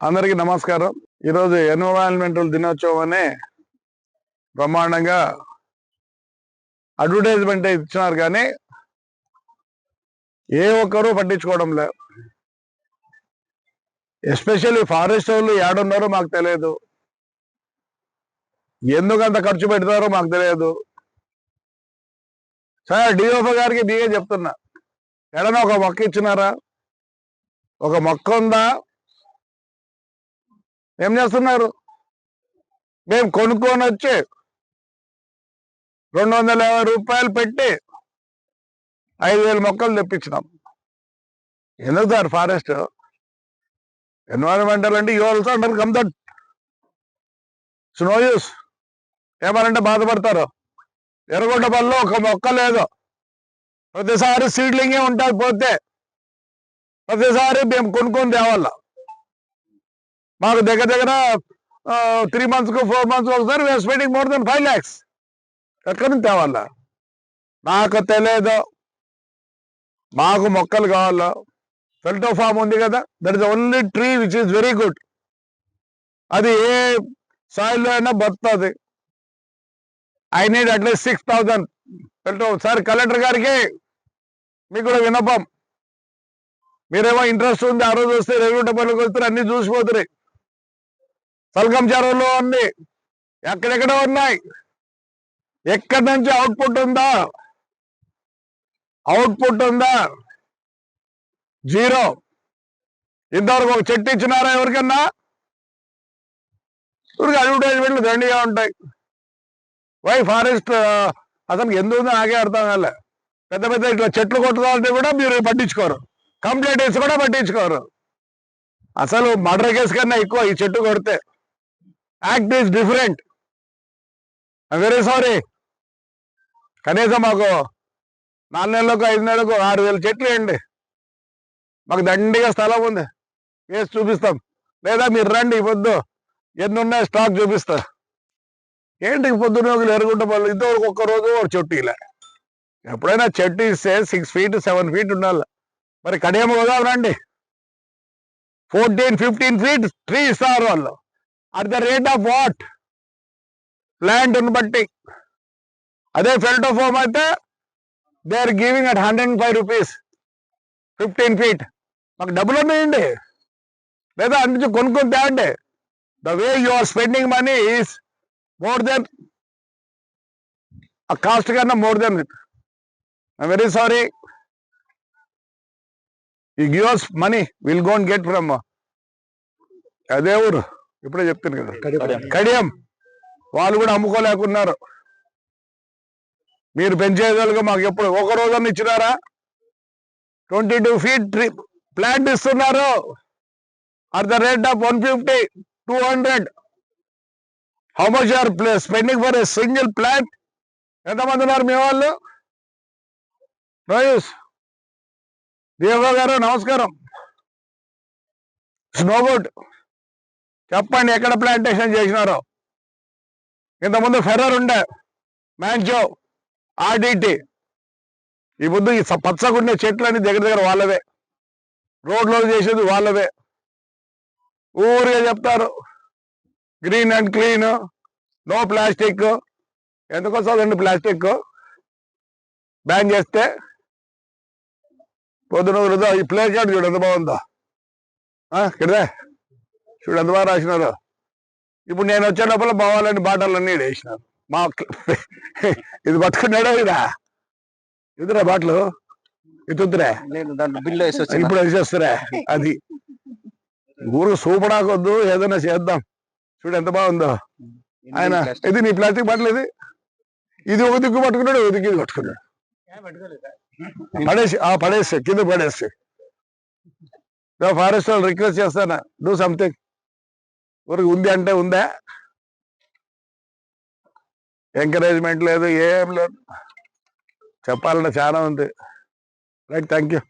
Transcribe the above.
అందరికీ నమస్కారం. ఈరోజు ఎన్విరాన్మెంటల్ దినోత్సవం అనే బ్రహ్మాండంగా అడ్వర్టైజ్మెంట్ ఇచ్చినారు, కానీ ఏ ఒక్కరూ పట్టించుకోవడం లేదు. ఎస్పెషల్లీ ఫారెస్ట్ వాళ్ళు ఏడున్నారో మాకు తెలియదు, ఎందుకు అంత ఖర్చు పెడతారో మాకు తెలియదు. సార్ డిఓఫో గారికి నీకే చెప్తున్నా, ఎడన ఒక మొక్క ఇచ్చినారా? ఒక మొక్క ఉందా? ఏం చేస్తున్నారు? మేము కొనుక్కొని వచ్చి 250 రూపాయలు పెట్టి 5,000 మొక్కలు తెప్పించినాం. ఎందుకు సార్ ఫారెస్ట్? ఎన్వైరన్మెంటల్ అంటే you also under come that snow use. ఏమనంటే బాధపడతారు. ఎర్రగొండపల్లిలో ఒక మొక్క లేదు, ప్రతిసారి సీడ్లింగే ఉంటుంది. పోతే ప్రతిసారి మేము కొనుక్కొని తేవాల. మాకు దగ్గర 3 months 4 months ఒకసారి we are spending more than 5 lakhs. ఎక్కడి నుంచి తేవాలా? నాకు తెలియదు. మాకు మొక్కలు కావాలా? ఫెల్టో ఫామ్ ఉంది కదా, that is only tree which is very good. అది ఏ సాయిల్లో అయినా బతుకుతుంది. ఐ నీడ్ అట్లీస్ట్ 6,000 ఫెల్టో. సార్ కలెక్టర్ గారికి మీకు కూడా విన్నపం, మీరేమో ఇంట్రెస్ట్ ఉంది, ఆ రోజు వస్తే రేగుంటపల్లికి వస్తారు, అన్ని చూసిపోతున్నాయి. సల్గం చెరువులో అన్ని ఎక్కడెక్కడ ఉన్నాయి. ఎక్కడి నుంచి అవుట్పుట్ ఉందా? జీరో. ఇంతవరకు ఒక చెట్టు ఇచ్చినారా ఎవరికన్నా? అడ్వర్టైజ్మెంట్లు దండిగా ఉంటాయి. వై ఫారెస్ట్ అసలు ఎందుకు నాకే అర్థం కాలే. పెద్ద పెద్ద ఇట్లా చెట్లు కొట్టుకోవాలంటే కూడా మీరు పట్టించుకోరు, కంప్లైంట్ వేసి కూడా పట్టించుకోరు. అసలు మర్డర్ కేసు కన్నా ఎక్కువ ఈ చెట్టు కొడితే. Act is different. I'm very sorry. కనీసం మాకు 4 నెలలకు 5 నెలలకు 6,000 చెట్లు వేయండి. మాకు దండిగా స్థలం ఉంది, వేసి చూపిస్తాం. లేదా మీరు రండి, ఈ పొద్దు ఎన్ని ఉన్నాయి స్టాక్ చూపిస్తా. ఏంటి పొద్దున్న ఎరుగుంటపల్లి ఇంతవరకు ఒక్కరోజు ఒక చెట్టు ఇలా. ఎప్పుడైనా చెట్టు ఇస్తే 6 feet 7 feet ఉండాలి. మరి కడియం కదా రండి, 14-15 feet ట్రీ ఇస్తారు వాళ్ళు. At the rate of what? Plant బట్టి. అదే ఫెల్టో ఫోమ్ అయితే they are giving at 105 rupees 15 feet. మాకు డబ్బులు ఉన్నాయండి, లేదా అన్ని నుంచి కొనుక్కొని తేండి. The way you are spending money is more than ఆ కాస్ట్ కన్నా more than it. I'm very sorry. You give us money, will go and get from అదే ఊరు, ఇప్పుడే చెప్తాను కదా, కడియం. వాళ్ళు కూడా అమ్ముకోలేకున్నారు. మీరు పెంచేదాలుగా మాకు ఎప్పుడు ఒక రోజన్నా ఇచ్చినారా? 22 feet ట్రీ ప్లాంట్ ఇస్తున్నారు at the rate of 150, 200. How much are spending for a single plant? ఎంతమంది ఉన్నారు మీ వాళ్ళు? నోయూస్. దేవా గారు నమస్కారం. స్నోబోట్ చెప్పండి, ఎక్కడ ప్లాంటేషన్ చేసినారో? ఇంతకుముందు ఫెర్రర్ ఉండే, మ్యాంచో, ఆర్డిటి. ఈ ముందు ఈ పచ్చగుండే చెట్లన్నీ దగ్గర వాళ్ళవే, రోడ్లో చేసేది వాళ్ళవే. ఊరిగా చెప్తారు green and clean, no plastic. ఎందుకోసండి ప్లాస్టిక్ బ్యాన్ చేస్తే? పొద్దున ఈ ప్లే కార్డ్ చూడు ఎంత బాగుందో, ఇక్కడే చూడు ఎంత బాగా రాసినారు. ఇప్పుడు నేను వచ్చే లోపల బావాలని బాటలన్నీ వేసినారు. మా ఇది పట్టుకున్నాడా? ఇదిరా బాటలు ఇతురా, ఇప్పుడు వేసేస్తారా? అది ఊరు సూపడాకొద్దు, ఏదైనా చేద్దాం. చూడు ఎంత బాగుందో. ఆయన ఇది నీ ప్లాస్టిక్ బాటలు, ఇది ఒక దిక్కు పట్టుకున్నాడు, ఒక దిక్కు పట్టుకున్నాడు. పడేసి కింద పడేసి. ఫారెస్ట్ వాళ్ళు రిక్వెస్ట్ చేస్తానా, డూ సంథింగ్. ఊరికి ఉంది అంటే ఉందా? ఎంకరేజ్మెంట్ లేదు, ఏం లేదు. చెప్పాలంటే చాలా ఉంది. Right, thank you.